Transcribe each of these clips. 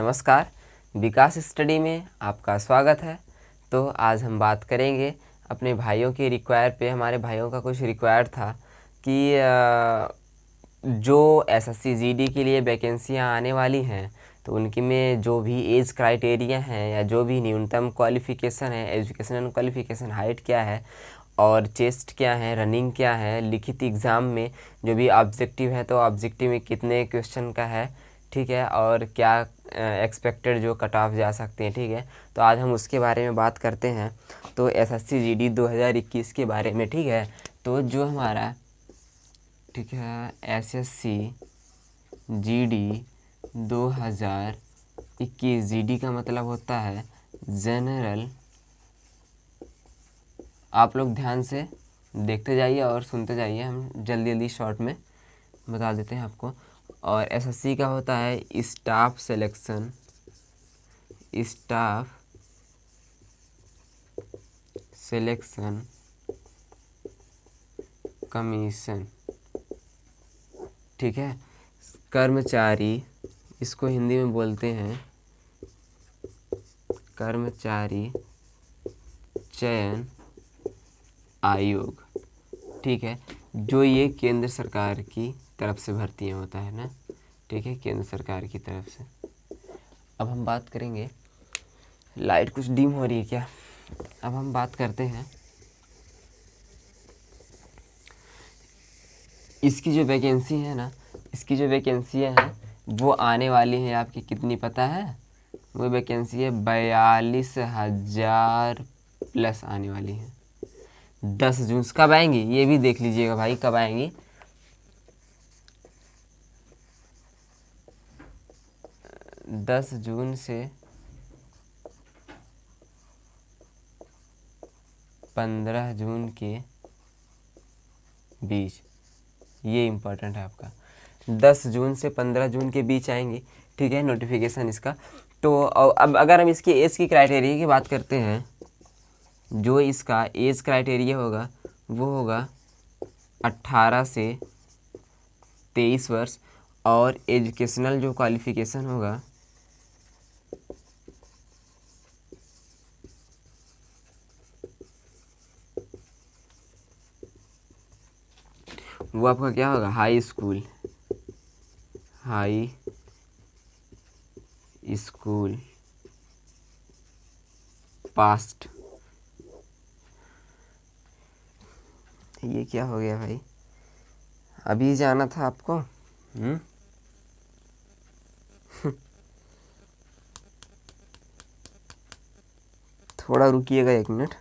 नमस्कार, विकास स्टडी में आपका स्वागत है। तो आज हम बात करेंगे अपने भाइयों के रिक्वायर पे। हमारे भाइयों का कुछ रिक्वायर था कि जो एसएससी जीडी के लिए वैकेंसियां आने वाली हैं तो उनकी में जो भी एज क्राइटेरिया हैं या जो भी न्यूनतम क्वालिफ़िकेशन है, एजुकेशनल क्वालिफ़िकेशन, हाइट क्या है और चेस्ट क्या है, रनिंग क्या है, लिखित एग्ज़ाम में जो भी ऑब्जेक्टिव है तो ऑब्जेक्टिव में कितने क्वेश्चन का है, ठीक है, और क्या एक्सपेक्टेड जो कट ऑफ जा सकते हैं, ठीक है। तो आज हम उसके बारे में बात करते हैं। तो एसएससी जीडी 2021 के बारे में, ठीक है। तो जो हमारा, ठीक है, एसएससी जीडी 2021, जीडी का मतलब होता है जनरल। आप लोग ध्यान से देखते जाइए और सुनते जाइए, हम जल्दी जल्दी शॉर्ट में बता देते हैं आपको। और एसएससी का होता है staff selection, staff selection commission, ठीक है। कर्मचारी, इसको हिंदी में बोलते हैं कर्मचारी चयन आयोग, ठीक है। जो ये केंद्र सरकार की तरफ से भर्तियाँ होता है ना, ठीक है, केंद्र सरकार की तरफ से। अब हम बात करेंगे, लाइट कुछ डिम हो रही है क्या? अब हम बात करते हैं इसकी जो वैकेंसी है ना, इसकी जो वैकेंसियाँ हैं वो आने वाली हैं आपकी, कितनी पता है? वो वैकेंसी है 42,000 प्लस आने वाली है 10 जून से। कब आएंगी ये भी देख लीजिएगा भाई, कब आएंगी। 10 जून से 15 जून के बीच, ये इम्पोर्टेंट है आपका। 10 जून से 15 जून के बीच आएंगी, ठीक है, नोटिफिकेशन इसका। तो अब अगर हम इसकी एज की क्राइटेरिया की बात करते हैं, जो इसका एज क्राइटेरिया होगा वो होगा 18 से 23 वर्ष, और एजुकेशनल जो क्वालिफिकेशन होगा वो आपका क्या होगा? High school past. ये क्या हो गया भाई, अभी जाना था आपको? थोड़ा रुकिएगा 1 मिनट।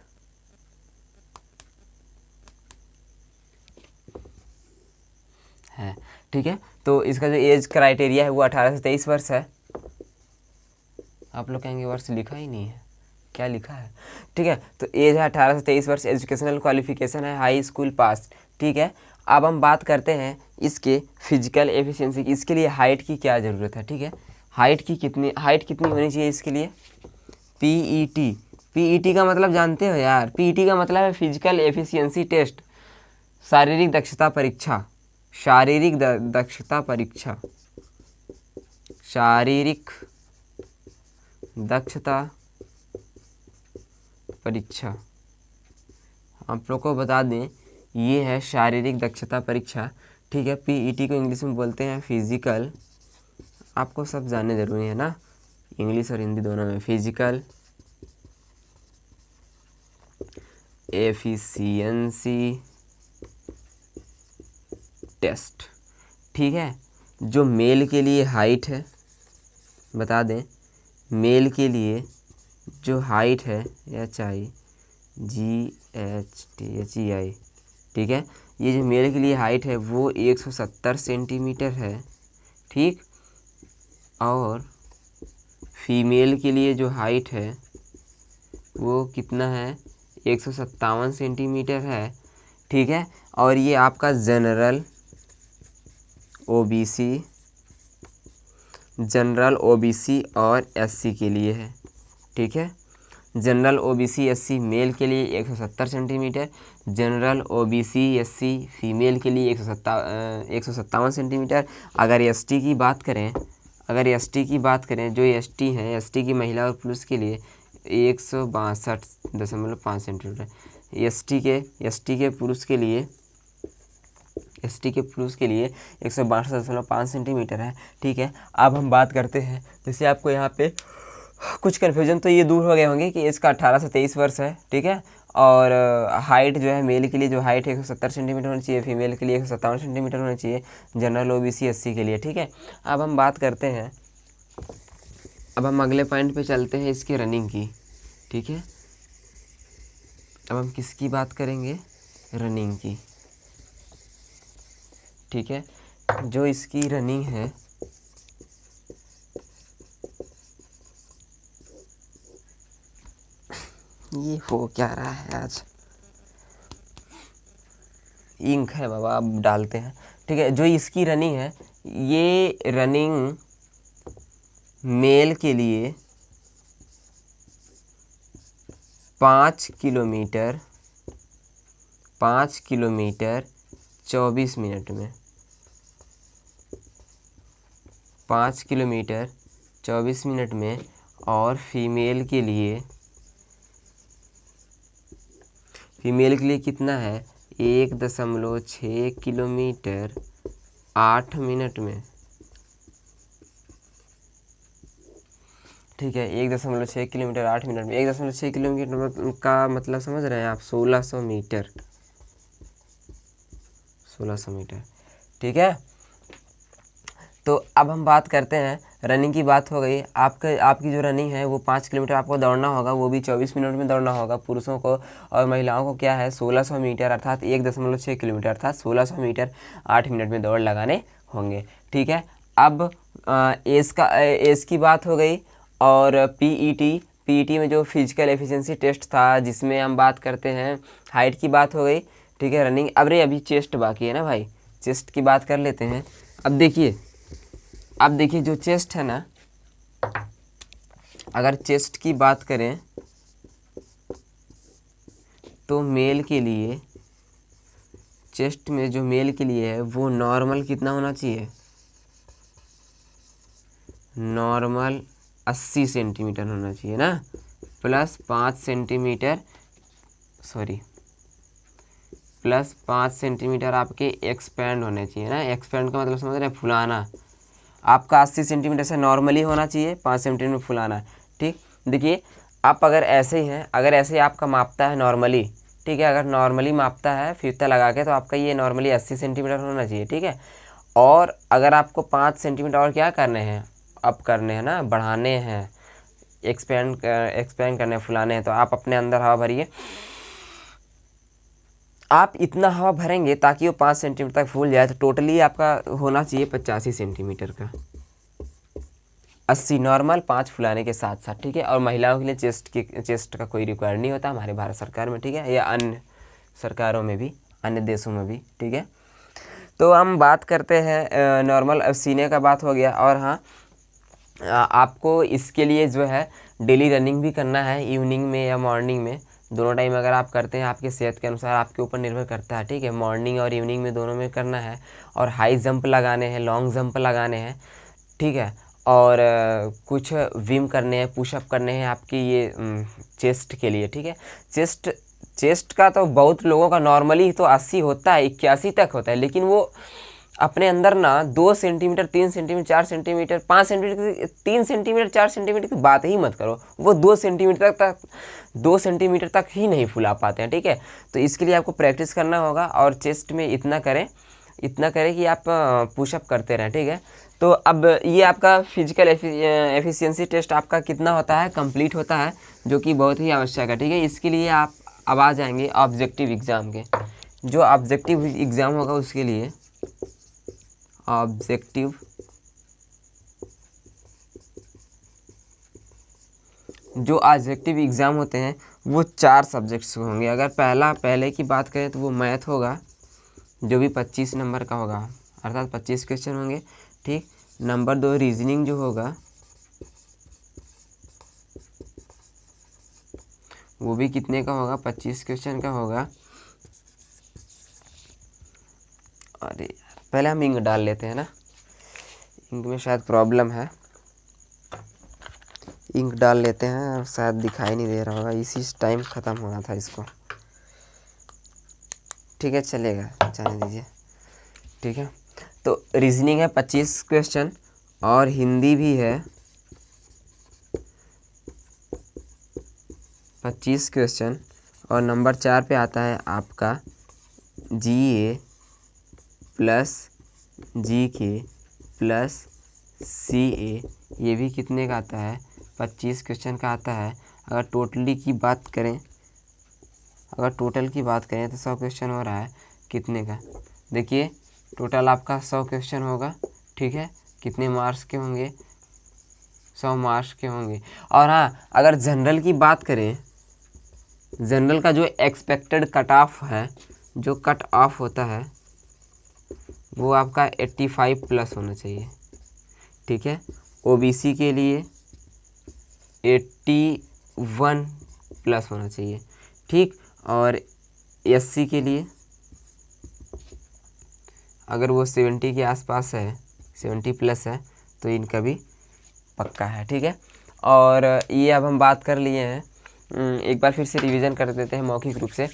है, ठीक है। तो इसका जो एज क्राइटेरिया है वो 18 से 23 वर्ष है। आप लोग कहेंगे वर्ष लिखा ही नहीं है, क्या लिखा है? ठीक है, तो एज है 18 से 23 वर्ष, एजुकेशनल क्वालिफिकेशन है हाई स्कूल पास, ठीक है। अब हम बात करते हैं इसके फिजिकल एफिशिएंसी की। इसके लिए हाइट की क्या ज़रूरत है, ठीक है। हाइट कितनी होनी चाहिए इसके लिए? पीईटी का मतलब जानते हो यार? पीईटी का मतलब है फिजिकल एफिशिएंसी टेस्ट, शारीरिक दक्षता परीक्षा, शारीरिक दक्षता परीक्षा, शारीरिक दक्षता परीक्षा। आप लोग को बता दें, ये है शारीरिक दक्षता परीक्षा, ठीक है। पीईटी को इंग्लिश में बोलते हैं फिजिकल, आपको सब जानने ज़रूरी है ना, इंग्लिश और हिंदी दोनों में। फिजिकल एफिशिएंसी टेस्ट, ठीक है। जो मेल के लिए हाइट है, बता दें, मेल के लिए जो हाइट है HIGHTHEI, ठीक है। ये जो मेल के लिए हाइट है वो 170 सेंटीमीटर है, ठीक। और फीमेल के लिए जो हाइट है वो कितना है? 157 सेंटीमीटर है, ठीक है। और ये आपका जनरल ओबीसी और एससी के लिए है, ठीक है। जनरल ओबीसी एससी मेल के लिए 170 centimetre, general OBC SC female के लिए 157 सेंटीमीटर। अगर एसटी की बात करें, अगर एसटी की बात करें, जो एसटी हैं, एसटी की महिला और पुरुष के लिए 162.5 सेंटीमीटर, एसटी के पुरुष के लिए 162.5 सेंटीमीटर है। ठीक है, अब हम बात करते हैं, जैसे आपको यहाँ पे कुछ कन्फ्यूजन तो ये दूर हो गए होंगे कि इसका 18 से 23 वर्ष है। ठीक है, और हाइट जो है, मेल के लिए जो हाइट है 170 सेंटीमीटर होनी चाहिए, फीमेल के लिए 157 सेंटीमीटर होनी चाहिए, जनरल ओबीसी एससी के लिए। ठीक है, अब हम बात करते हैं, अब हम अगले पॉइंट पे चलते हैं, इसकी रनिंग की। ठीक है, अब हम किसकी बात करेंगे, रनिंग की। ठीक है, जो इसकी रनिंग है, ये हो क्या रहा है आज, इंक है बाबा, अब डालते हैं। ठीक है, जो इसकी रनिंग है, ये रनिंग मेल के लिए 5 किलोमीटर 24 मिनट में, 5 किलोमीटर 24 मिनट में, और फीमेल के लिए कितना है, 1.6 किलोमीटर 8 मिनट में। ठीक है, 1.6 किलोमीटर 8 मिनट में। 1.6 किलोमीटर का मतलब समझ रहे हैं आप, 1600 मीटर, 1600 मीटर। ठीक है, तो अब हम बात करते हैं, रनिंग की बात हो गई। आपकी जो रनिंग है वो 5 किलोमीटर आपको दौड़ना होगा, वो भी 24 मिनट में दौड़ना होगा पुरुषों को, और महिलाओं को क्या है 1600 मीटर अर्थात 1.6 किलोमीटर अर्थात 1600 मीटर 8 मिनट में दौड़ लगाने होंगे। ठीक है, अब एज की बात हो गई, और पीईटी में जो फिजिकल एफिशिएंसी टेस्ट था, जिसमें हम बात करते हैं, हाइट की बात हो गई। ठीक है, रनिंग, अभी चेस्ट बाकी है ना भाई, चेस्ट की बात कर लेते हैं। अब देखिए जो चेस्ट है ना, अगर चेस्ट की बात करें तो मेल के लिए, चेस्ट में जो मेल के लिए है वो नॉर्मल कितना होना चाहिए, नॉर्मल 80 सेंटीमीटर होना चाहिए ना, प्लस 5 सेंटीमीटर आपके एक्सपैंड होने चाहिए ना। एक्सपैंड का मतलब समझ रहे हैं, फुलाना। आपका 80 सेंटीमीटर से नॉर्मली होना चाहिए, 5 सेंटीमीटर फुलाना। ठीक, देखिए आप अगर ऐसे ही हैं, अगर ऐसे ही आपका मापता है नॉर्मली, ठीक है, अगर नॉर्मली मापता है फीता लगा के, तो आपका ये नॉर्मली 80 सेंटीमीटर होना चाहिए। ठीक है, और अगर आपको 5 सेंटीमीटर और क्या करने हैं, अप करने हैं ना, बढ़ाने हैं, एक्सपेंड करने, फुलाने हैं, तो आप अपने अंदर हवा भरिए। आप इतना हवा भरेंगे ताकि वो 5 सेंटीमीटर तक फूल जाए, तो टोटली आपका होना चाहिए 85 सेंटीमीटर का, 80 नॉर्मल, 5 फुलाने के साथ साथ। ठीक है, और महिलाओं के लिए चेस्ट का कोई रिक्वायर नहीं होता हमारे भारत सरकार में। ठीक है, या अन्य सरकारों में भी, अन्य देशों में भी। ठीक है, तो हम बात करते हैं नॉर्मल सीने का बात हो गया। और हाँ, आपको इसके लिए जो है डेली रनिंग भी करना है, इवनिंग में या मॉर्निंग में, दोनों टाइम अगर आप करते हैं, आपके सेहत के अनुसार आपके ऊपर निर्भर करता है। ठीक है, मॉर्निंग और इवनिंग में दोनों में करना है, और हाई जंप लगाने हैं, लॉन्ग जंप लगाने हैं। ठीक है, और कुछ विम करने हैं, पुशअप करने हैं आपकी ये चेस्ट के लिए। ठीक है, चेस्ट का तो बहुत लोगों का नॉर्मली तो 80 होता है, 81 तक होता है, लेकिन वो अपने अंदर ना 2 centimetre 3 centimetre 4 centimetre 5 centimetre 3 centimetre 4 centimetre की बात ही मत करो, वो 2 सेंटीमीटर तक ही नहीं फुला पाते हैं। ठीक है, तो इसके लिए आपको प्रैक्टिस करना होगा, और चेस्ट में इतना करें कि आप पुशअप करते रहें। ठीक है, तो अब ये आपका फिजिकल एफिशिएंसी टेस्ट आपका कितना होता है, कंप्लीट होता है, जो कि बहुत ही आवश्यक है। ठीक है, इसके लिए आप अब आ जाएंगे ऑब्जेक्टिव एग्ज़ाम के। जो ऑब्जेक्टिव एग्ज़ाम होगा उसके लिए ऑब्जेक्टिव एग्ज़ाम होते हैं वो 4 सब्जेक्ट्स होंगे। अगर पहले की बात करें तो वो मैथ होगा, जो भी 25 नंबर का होगा, अर्थात 25 क्वेश्चन होंगे। ठीक, नंबर 2 रीजनिंग जो होगा वो भी कितने का होगा, 25 क्वेश्चन का होगा। अरे यार, पहले हम इंक डाल लेते हैं ना, इंक में शायद प्रॉब्लम है, इंक डाल लेते हैं और शायद दिखाई नहीं दे रहा होगा, इसी टाइम ख़त्म होना था इसको। ठीक है चलेगा, जाने दीजिए। ठीक है, तो रीजनिंग है 25 क्वेश्चन और हिंदी भी है 25 क्वेश्चन, और नंबर 4 पे आता है आपका GA plus GK plus CA। ये भी कितने का आता है? 25 क्वेश्चन का आता है। अगर टोटल की बात करें तो 100 क्वेश्चन हो रहा है कितने का? देखिए टोटल आपका 100 क्वेश्चन होगा। ठीक है, कितने मार्क्स के होंगे? 100 मार्क्स के होंगे। और हाँ, अगर जनरल की बात करें, जनरल का जो एक्सपेक्टेड कट ऑफ है, जो कट ऑफ होता है वो आपका 85 प्लस होना चाहिए। ठीक है, OBC के लिए 81 प्लस होना चाहिए। ठीक, और SC के लिए अगर वो 70 के आसपास है, 70 प्लस है, तो इनका भी पक्का है। ठीक है, और ये अब हम बात कर लिए हैं, एक बार फिर से रिवीजन कर देते हैं मौखिक रूप से।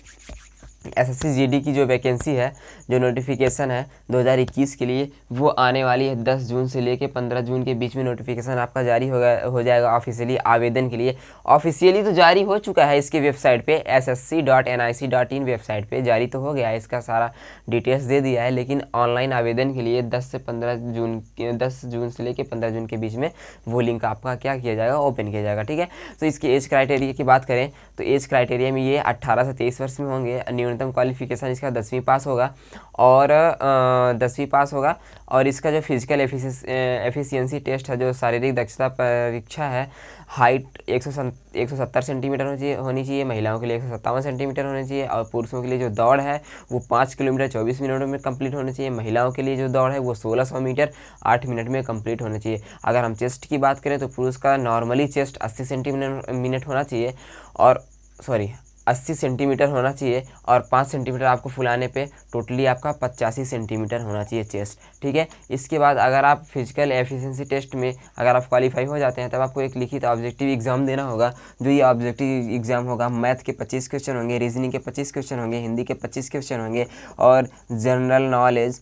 SSC GD की जो वैकेंसी है, जो नोटिफिकेशन है 2021 के लिए, वो आने वाली है 10 जून से लेके 15 जून के बीच में नोटिफिकेशन आपका जारी हो जाएगा ऑफिशियली आवेदन के लिए। ऑफिशियली तो जारी हो चुका है, इसके वेबसाइट पे ssc.nic.in वेबसाइट पे जारी तो हो गया है, इसका सारा डिटेल्स दे दिया है। लेकिन ऑनलाइन आवेदन के लिए 10 जून से लेके 15 जून के बीच में वो लिंक आपका क्या किया जाएगा? ओपन किया जाएगा। ठीक है, तो इसके एज क्राइटेरिया की बात करें तो एज क्राइटेरिया में ये 18 से 23 वर्ष में होंगे। न्यूनतम क्वालिफिकेशन इसका 10वीं पास होगा, और 10वीं पास होगा। और इसका जो फिजिकल एफिशिएंसी टेस्ट है, जो शारीरिक दक्षता परीक्षा है, हाइट 170 सेंटीमीटर होनी चाहिए, महिलाओं के लिए 157 सेंटीमीटर होनी चाहिए, और पुरुषों के लिए जो दौड़ है वो 5 किलोमीटर 24 मिनट में कंप्लीट होनी चाहिए। महिलाओं के लिए जो दौड़ है वो 1600 मीटर 8 मिनट में कंप्लीट होनी चाहिए। अगर हम चेस्ट की बात करें तो पुरुष का नॉर्मली चेस्ट 80 सेंटीमीटर होना चाहिए, और 80 सेंटीमीटर होना चाहिए, और 5 सेंटीमीटर आपको फुलाने पे टोटली आपका 85 सेंटीमीटर होना चाहिए चेस्ट। ठीक है, इसके बाद अगर आप फिजिकल एफिशिएंसी टेस्ट में अगर आप क्वालिफाई हो जाते हैं, तब आपको एक लिखित ऑब्जेक्टिव एग्जाम देना होगा। जो ये ऑब्जेक्टिव एग्जाम होगा, मैथ के 25 क्वेश्चन होंगे, रीजनिंग के 25 क्वेश्चन होंगे, हिंदी के 25 क्वेश्चन होंगे, और जनरल नॉलेज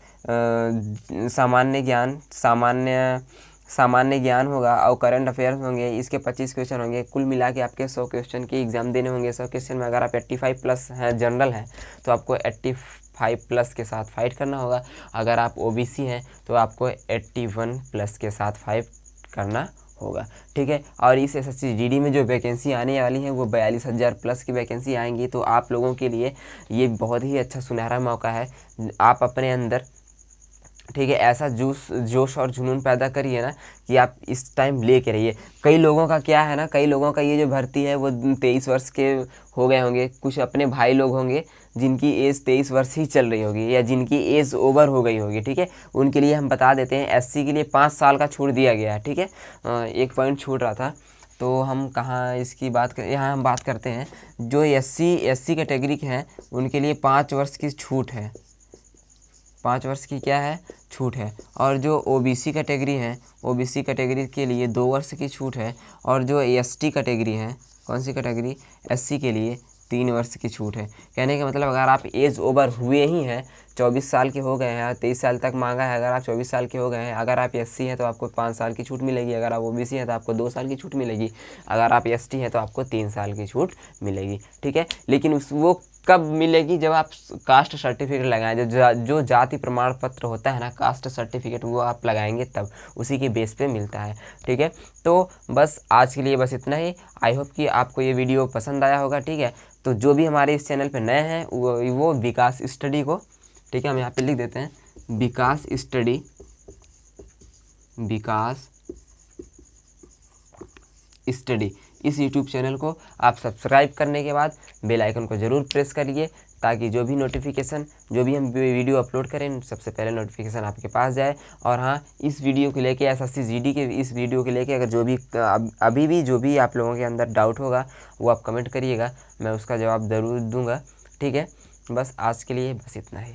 सामान्य ज्ञान होगा, और करंट अफेयर्स होंगे, इसके 25 क्वेश्चन होंगे। कुल मिला के आपके 100 क्वेश्चन के एग्जाम देने होंगे। 100 क्वेश्चन में अगर आप 85 प्लस हैं, जनरल हैं, तो आपको 85 प्लस के साथ फाइट करना होगा। अगर आप OBC हैं तो आपको 81 प्लस के साथ फाइट करना होगा। ठीक है, और इस SSC GD में जो वैकेंसी आने वाली है वो 42,000 प्लस की वैकेंसी आएंगी। तो आप लोगों के लिए ये बहुत ही अच्छा सुनहरा मौका है। आप अपने अंदर, ठीक है, ऐसा जोश और जुनून पैदा करिए ना कि आप इस टाइम लेके रहिए। कई लोगों का क्या है ना, कई लोगों का ये जो भर्ती है वो 23 वर्ष के हो गए होंगे। कुछ अपने भाई लोग होंगे जिनकी एज 23 वर्ष ही चल रही होगी, या जिनकी एज ओवर हो गई होगी। ठीक है, उनके लिए हम बता देते हैं SC के लिए 5 साल का छूट दिया गया है। ठीक है, एक पॉइंट छूट रहा था, तो हम कहाँ इसकी बात कर, यहाँ हम बात करते हैं जो SC कैटेगरी के हैं उनके लिए 5 वर्ष की छूट है। 5 वर्ष की क्या है? छूट है। और जो OBC कैटेगरी है, OBC कैटेगरी के लिए 2 वर्ष की छूट है। और जो ST कैटेगरी है, कौन सी कैटेगरी? SC के लिए 3 वर्ष की छूट है। कहने का मतलब अगर आप एज ओवर हुए ही हैं, 24 साल के हो गए हैं, 23 साल तक मांगा है, अगर आप 24 साल के हो गए हैं, अगर आप SC हैं तो आपको 5 साल की छूट मिलेगी, अगर आप OBC हैं तो आपको 2 साल की छूट मिलेगी, अगर आप ST हैं तो आपको 3 साल की छूट मिलेगी। ठीक है, लेकिन वो कब मिलेगी? जब आप कास्ट सर्टिफिकेट लगाएं, जो जाति प्रमाण पत्र होता है ना, कास्ट सर्टिफिकेट, वो आप लगाएंगे तब उसी के बेस पे मिलता है। ठीक है, तो बस आज के लिए बस इतना ही। आई होप कि आपको ये वीडियो पसंद आया होगा। ठीक है, तो जो भी हमारे इस चैनल पे नए हैं वो विकास स्टडी को, ठीक है, हम यहाँ पे लिख देते हैं विकास स्टडी, इस यूट्यूब चैनल को आप सब्सक्राइब करने के बाद बेल आइकन को ज़रूर प्रेस करिए, ताकि जो भी नोटिफिकेशन, जो भी हम वीडियो अपलोड करें, सबसे पहले नोटिफिकेशन आपके पास जाए। और हाँ, इस वीडियो को लेके, SSC GD के इस वीडियो को लेके अगर जो भी अभी भी जो भी आप लोगों के अंदर डाउट होगा वो आप कमेंट करिएगा, मैं उसका जवाब ज़रूर दूँगा। ठीक है, बस आज के लिए बस इतना ही।